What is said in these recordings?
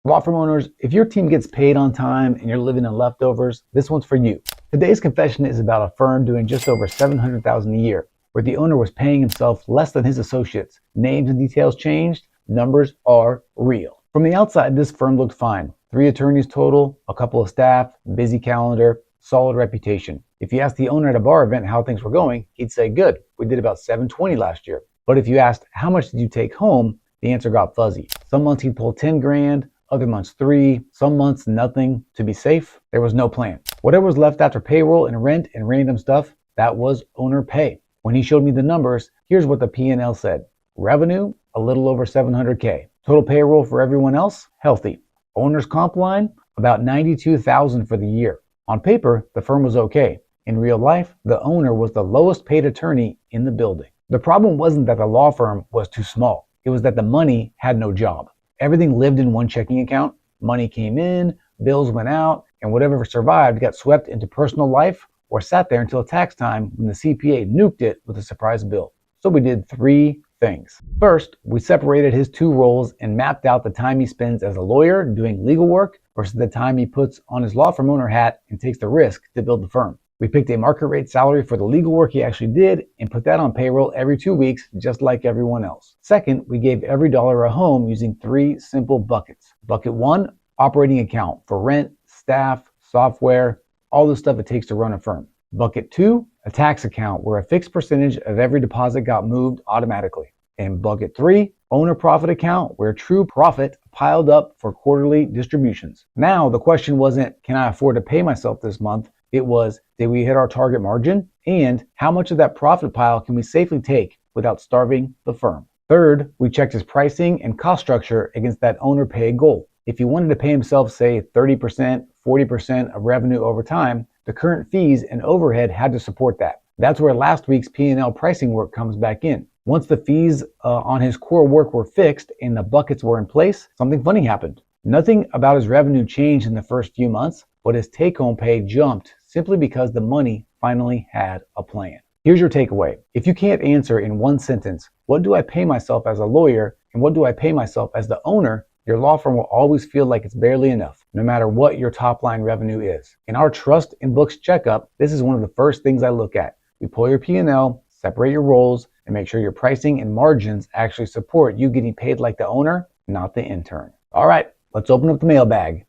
Law firm owners, if your team gets paid on time and you're living in leftovers, this one's for you. Today's confession is about a firm doing just over $700,000 a year, where the owner was paying himself less than his associates. Names and details changed, numbers are real. From the outside, this firm looked fine. 3 attorneys total, a couple of staff, busy calendar, solid reputation. If you asked the owner at a bar event how things were going, he'd say, good, we did about $720 last year. But if you asked, how much did you take home? The answer got fuzzy. Some months he'd pull 10 grand, other months 3, some months nothing. To be safe, there was no plan. Whatever was left after payroll and rent and random stuff, that was owner pay. When he showed me the numbers, here's what the P&L said. Revenue, a little over $700K. Total payroll for everyone else, healthy. Owner's comp line, about $92,000 for the year. On paper, the firm was okay. In real life, the owner was the lowest paid attorney in the building. The problem wasn't that the law firm was too small. It was that the money had no job. Everything lived in one checking account. Money came in, bills went out, and whatever survived got swept into personal life or sat there until tax time when the CPA nuked it with a surprise bill. So we did 3 things. First, we separated his 2 roles and mapped out the time he spends as a lawyer doing legal work versus the time he puts on his law firm owner hat and takes the risk to build the firm. We picked a market rate salary for the legal work he actually did and put that on payroll every 2 weeks, just like everyone else. Second, we gave every dollar a home using 3 simple buckets. Bucket 1, operating account for rent, staff, software, all the stuff it takes to run a firm. Bucket 2, a tax account where a fixed percentage of every deposit got moved automatically. And bucket 3, owner profit account where true profit piled up for quarterly distributions. Now, the question wasn't, can I afford to pay myself this month? It was, did we hit our target margin? And how much of that profit pile can we safely take without starving the firm? Third, we checked his pricing and cost structure against that owner pay goal. If he wanted to pay himself, say, 30%, 40% of revenue over time, the current fees and overhead had to support that. That's where last week's P&L pricing work comes back in. Once the fees on his core work were fixed and the buckets were in place, something funny happened. Nothing about his revenue changed in the first few months, but his take-home pay jumped simply because the money finally had a plan. Here's your takeaway. If you can't answer in one sentence, what do I pay myself as a lawyer and what do I pay myself as the owner, your law firm will always feel like it's barely enough, no matter what your top-line revenue is. In our Trust in Books checkup, this is one of the first things I look at. We pull your P&L, separate your roles, and make sure your pricing and margins actually support you getting paid like the owner, not the intern. All right, let's open up the mailbag.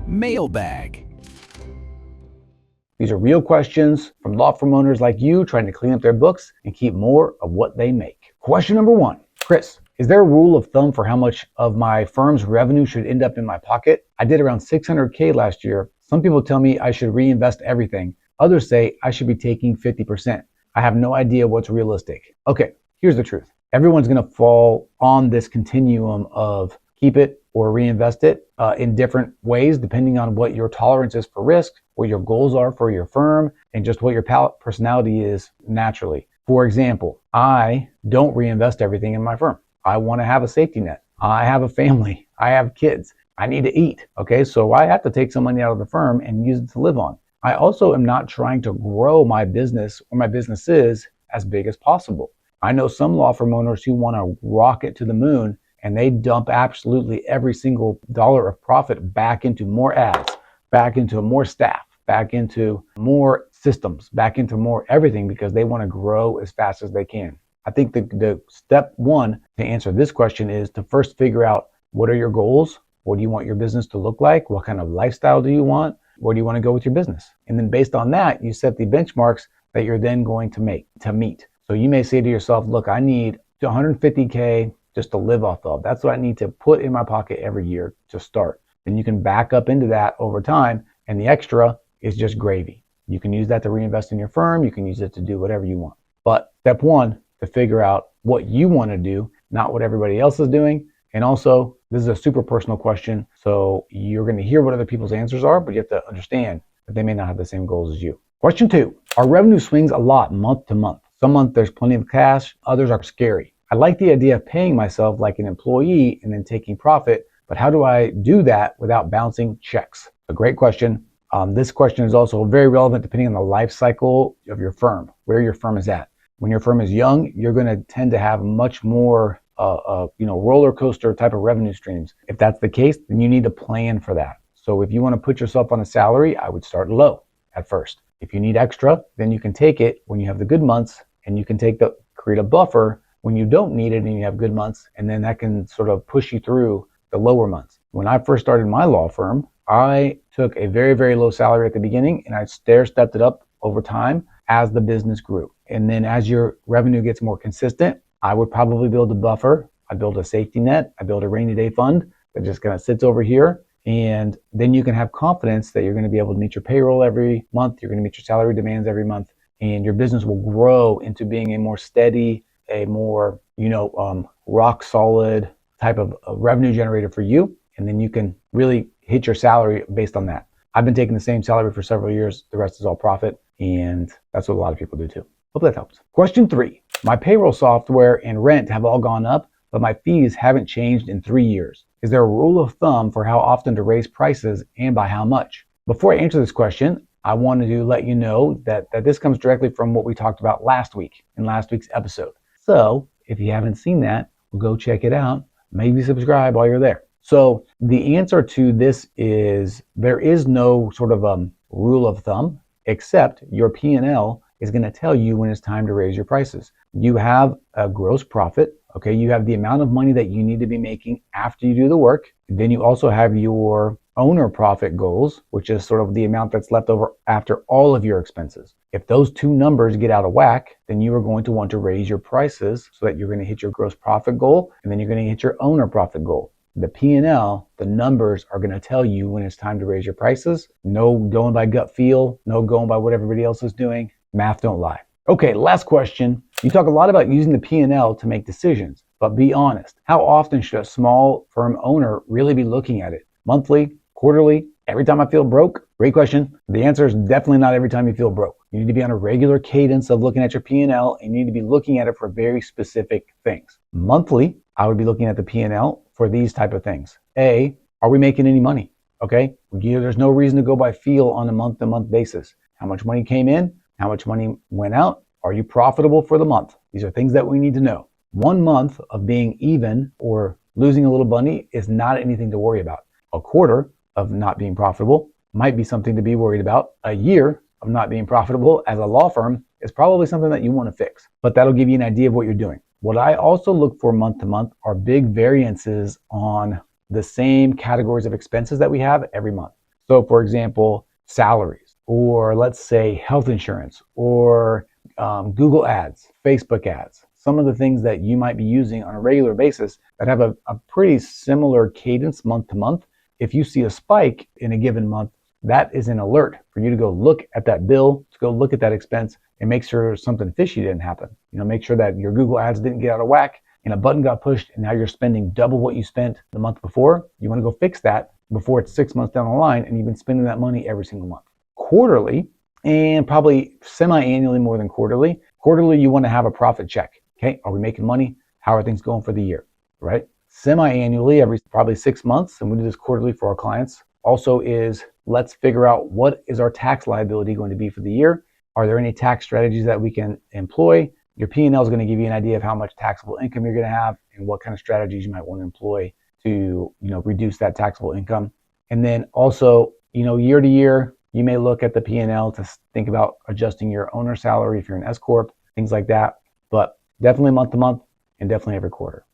Mailbag. These are real questions from law firm owners like you trying to clean up their books and keep more of what they make. Question number 1. Chris, is there a rule of thumb for how much of my firm's revenue should end up in my pocket? I did around $600K last year. Some people tell me I should reinvest everything. Others say I should be taking 50%. I have no idea what's realistic. Okay, here's the truth. Everyone's going to fall on this continuum of keep it or reinvest it in different ways, depending on what your tolerance is for risk, what your goals are for your firm, and just what your personality is naturally. For example, I don't reinvest everything in my firm. I want to have a safety net. I have a family. I have kids. I need to eat. Okay, so I have to take some money out of the firm and use it to live on. I also am not trying to grow my business or my businesses as big as possible. I know some law firm owners who want to rocket to the moon and they dump absolutely every single dollar of profit back into more ads, back into more staff, back into more systems, back into more everything because they want to grow as fast as they can. I think the step 1 to answer this question is to first figure out what are your goals? What do you want your business to look like? What kind of lifestyle do you want? Where do you want to go with your business? And then based on that, you set the benchmarks that you're then going to meet. So you may say to yourself, look, I need 150K just to live off of. That's what I need to put in my pocket every year to start. Then you can back up into that over time, and the extra is just gravy. You can use that to reinvest in your firm. You can use it to do whatever you want. But step 1, to figure out what you want to do, not what everybody else is doing. And also, this is a super personal question, so you're going to hear what other people's answers are, but you have to understand that they may not have the same goals as you. Question 2, our revenue swings a lot month to month. Some months there's plenty of cash, others are scary. I like the idea of paying myself like an employee and then taking profit, but how do I do that without bouncing checks? A great question. This question is also very relevant depending on the life cycle of your firm, where your firm is at. When your firm is young, you're going to tend to have much more roller coaster type of revenue streams. If that's the case, then you need to plan for that. So if you want to put yourself on a salary, I would start low at first. If you need extra, then you can take it when you have the good months, and you can create a buffer when you don't need it and you have good months, and then that can sort of push you through the lower months. When I first started my law firm, I took a very, very low salary at the beginning, and I stair-stepped it up over time as the business grew. And then as your revenue gets more consistent, I would probably build a buffer. I'd build a safety net. I'd build a rainy day fund that just kind of sits over here. And then you can have confidence that you're going to be able to meet your payroll every month. You're going to meet your salary demands every month, and your business will grow into being a more steady, a more, rock solid type of revenue generator for you. And then you can really hit your salary based on that. I've been taking the same salary for several years. The rest is all profit. And that's what a lot of people do too. Hope that helps. Question 3. My payroll software and rent have all gone up, but my fees haven't changed in 3 years. Is there a rule of thumb for how often to raise prices and by how much? Before I answer this question, I wanted to let you know that this comes directly from what we talked about last week in last week's episode. So if you haven't seen that, go check it out. Maybe subscribe while you're there. So the answer to this is there is no sort of rule of thumb, except your P&L is going to tell you when it's time to raise your prices. You have a gross profit. Okay, you have the amount of money that you need to be making after you do the work. Then you also have your owner profit goals, which is sort of the amount that's left over after all of your expenses. If those two numbers get out of whack, then you are going to want to raise your prices so that you're going to hit your gross profit goal, and then you're going to hit your owner profit goal. The P&L, the numbers are going to tell you when it's time to raise your prices. No going by gut feel, no going by what everybody else is doing. Math don't lie. Okay, last question. You talk a lot about using the P&L to make decisions, but be honest. How often should a small firm owner really be looking at it? Monthly, quarterly, every time I feel broke? Great question. The answer is definitely not every time you feel broke. You need to be on a regular cadence of looking at your P&L, and you need to be looking at it for very specific things. Monthly, I would be looking at the P&L for these type of things. A, are we making any money? Okay, there's no reason to go by feel on a month-to-month basis. How much money came in? How much money went out? Are you profitable for the month? These are things that we need to know. 1 month of being even or losing a little money is not anything to worry about. A quarter of not being profitable might be something to be worried about. A year of not being profitable as a law firm is probably something that you want to fix, but that'll give you an idea of what you're doing. What I also look for month to month are big variances on the same categories of expenses that we have every month. So for example, salaries, or let's say health insurance, or Google ads, Facebook ads, some of the things that you might be using on a regular basis that have a pretty similar cadence month to month. If you see a spike in a given month, that is an alert for you to go look at that bill, to go look at that expense and make sure something fishy didn't happen. Make sure that your Google ads didn't get out of whack and a button got pushed and now you're spending double what you spent the month before. You want to go fix that before it's 6 months down the line and you've been spending that money every single month. Quarterly, and probably semi-annually more than quarterly. Quarterly, you want to have a profit check. Okay, are we making money? How are things going for the year, right? Semi-annually, every probably 6 months, and we do this quarterly for our clients, also is let's figure out what is our tax liability going to be for the year. Are there any tax strategies that we can employ? Your P&L is going to give you an idea of how much taxable income you're going to have and what kind of strategies you might want to employ to reduce that taxable income. And then also, year to year, you may look at the P&L to think about adjusting your owner salary if you're an S Corp, things like that. But definitely month to month and definitely every quarter.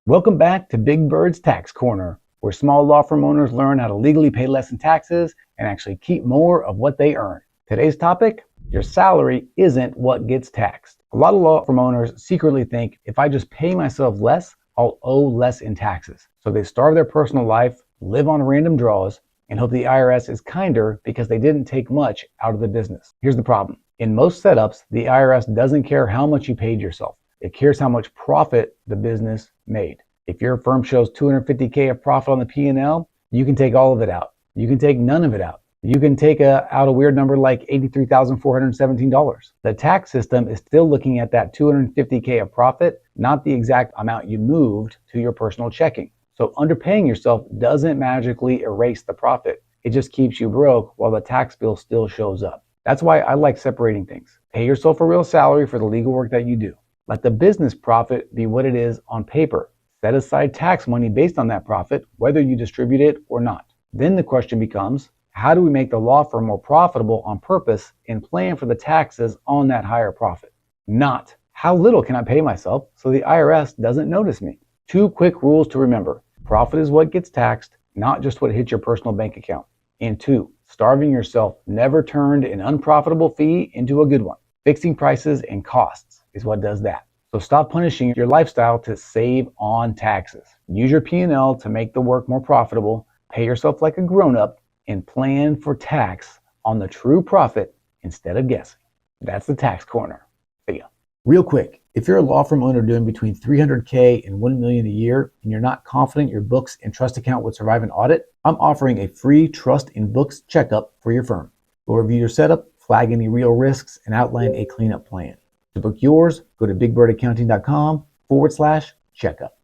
Welcome back to Big Bird's Tax Corner, where small law firm owners learn how to legally pay less in taxes and actually keep more of what they earn. Today's topic, your salary isn't what gets taxed. A lot of law firm owners secretly think if I just pay myself less, I'll owe less in taxes. So they starve their personal life, live on random draws, and hope the IRS is kinder because they didn't take much out of the business. Here's the problem. In most setups, the IRS doesn't care how much you paid yourself. It cares how much profit the business made. If your firm shows $250K of profit on the P&L, you can take all of it out. You can take none of it out. You can take out a weird number like $83,417. The tax system is still looking at that $250K of profit, not the exact amount you moved to your personal checking. So underpaying yourself doesn't magically erase the profit. It just keeps you broke while the tax bill still shows up. That's why I like separating things. Pay yourself a real salary for the legal work that you do. Let the business profit be what it is on paper. Set aside tax money based on that profit, whether you distribute it or not. Then the question becomes, how do we make the law firm more profitable on purpose and plan for the taxes on that higher profit? Not, how little can I pay myself so the IRS doesn't notice me? 2 quick rules to remember. Profit is what gets taxed, not just what hits your personal bank account. And 2, starving yourself never turned an unprofitable fee into a good one. Fixing prices and costs is what does that. So stop punishing your lifestyle to save on taxes. Use your P&L to make the work more profitable, pay yourself like a grown-up, and plan for tax on the true profit instead of guessing. That's the Tax Corner. See ya. Real quick, if you're a law firm owner doing between $300K and $1 million a year and you're not confident your books and trust account would survive an audit, I'm offering a free trust and books checkup for your firm. We'll review your setup, flag any real risks, and outline a cleanup plan. To book yours, go to bigbirdaccountings.com/checkup.